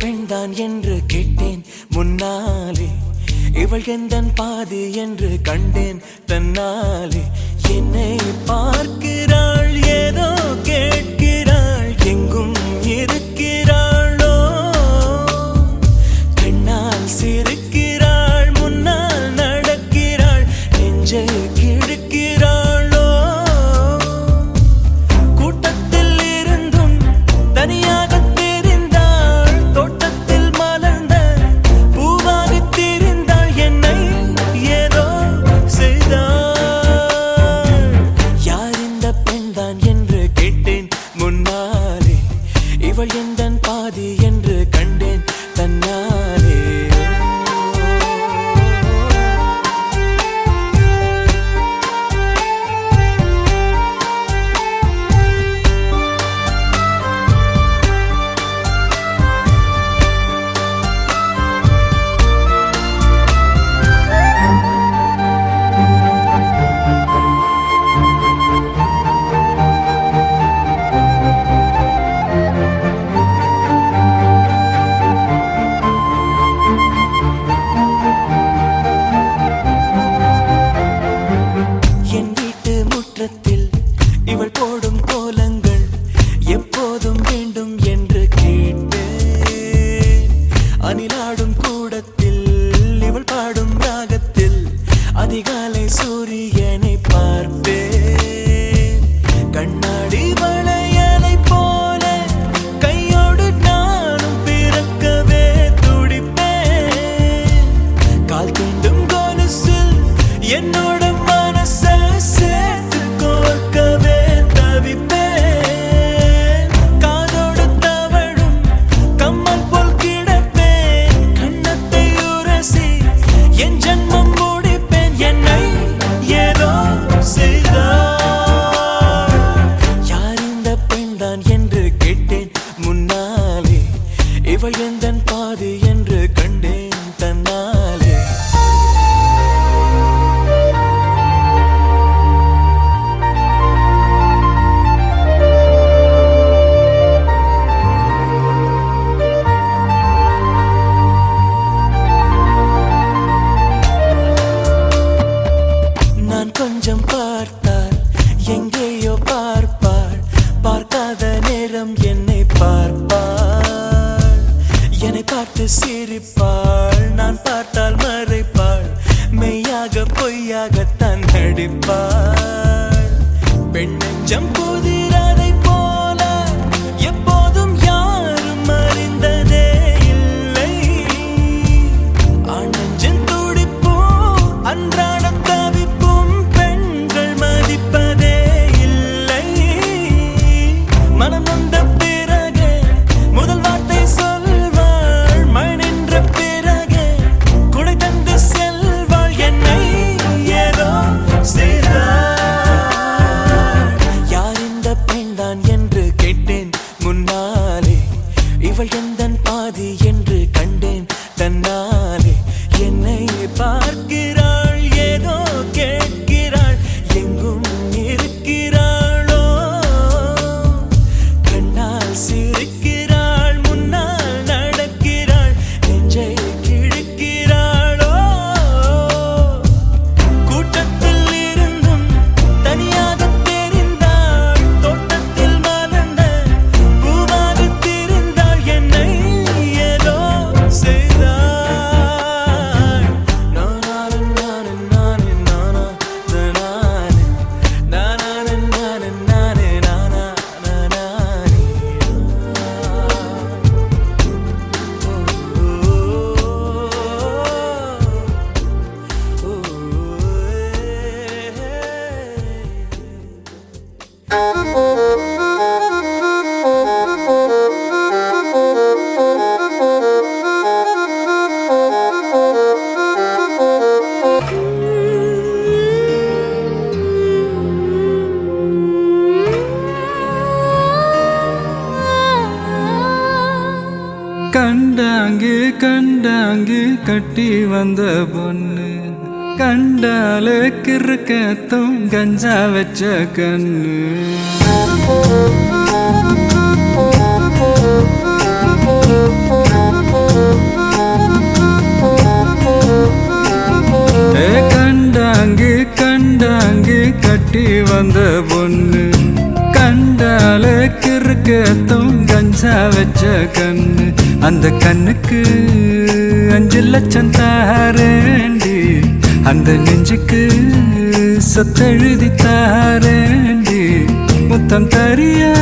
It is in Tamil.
பெண்தான் என்று கேட்டேன் முன்னாலே, இவள் எந்தன் பாதி என்று கண்டேன் தன்னாலே. என்னை பார்க்கிறாள், ஏதோ கேட்கிறாள், எங்கும் இருக்கிறாளோ. கண்ணால் சிரிக்கிறாள், முன்னால் நடக்கிறாள், நெஞ்சை கிழக்கிறாளோ. கூட்டத்தில் இருந்தும் தனியாக இவள் எந்தன் பாதி என்று கண்டேன் தன்னாலே. இவள் போடும் கோலங்கள் எப்போதும் வேண்டும் என்று கேட்டேன். அணிலாடும் கூடத்தில் இவள் பாடும் ராகத்தில் அதிகாலை சூரியனை பார்ப்பேன். கண்ணாடி வளையலை போல கையோடு நானும் பிறக்கவே துடிப்பேன். கால் தீண்டும் கொலுசில் என்னோட மனசை சேர்த்து கோர்க்கவே தவிப்பேன். காதோடு தவழும் கம்மல் போல் கிடப்பேன். கண்ணத்தை உரசி என் ஜன்மம் முடிப்பேன். என்னை ஏதோ செய்தார். யார் இந்த பெண்தான் என்று கேட்டேன் முன்னாலே, இவள் எந்தன் பாதி என்று கண்டேன் தன்னாலே. கொஞ்சம் பார்த்தால் எங்கேயோ பார்ப்பாள், பார்க்காத நேரம் என்னை பார்ப்பாள். என்னை பார்த்து சிரிப்பாள், நான் பார்த்தால் மறைப்பாள், மெய்யாக பொய்யாகத்தான் நடிப்பாள். பெண் நெஞ்சம் புதிராதை போல எப்போதும் யாரும் அறிந்ததே இல்லை. ஆண் நெஞ்சம் துடிப்போ அன்றாட மனம் வந்த பிறகு முதல் வார்த்தை சொல்வாள், மழை நின்ற பிறகு குடை தந்து செல்வாள். என்னை ஏதோ செய்தாள். யார் இந்த பெண்தான் என்று கேட்டேன் முன்னாலே, இவள் எந்தன் பாதி என்று கண்டேன் தன்னாலே. என்னை பார்க்கிறாள், ஏதோ கேட்கிறாள், எங்கும் இருக்கிறாளோ. சிரிக்கிறாள், முன்னால் நடக்கிறாள், நெஞ்சை கிழக்கிறாளோ. கூட்டத்தில் இருந்தும் தனியாக தெரிந்தாள், தோட்டத்தில் மலர்ந்த பூவாக திரிந்தாள். என்னை ஏதோ செய்தாள். நானே நானே நானே நானா நானே நானே நானே நானே நானா நானே. கண்டாங்கு கண்டாங்கு கட்டி வந்த பொண்ணு, கண்டாலே கிறுக்கத்தும் கஞ்சா வச்ச கண்ணு. அந்த கண்ணுக்கு 5 லட்சம் தாரேண்டி, அந்த நெஞ்சுக்கு சொத்தெழுதி தாரேண்டி, முத்தம் தரியா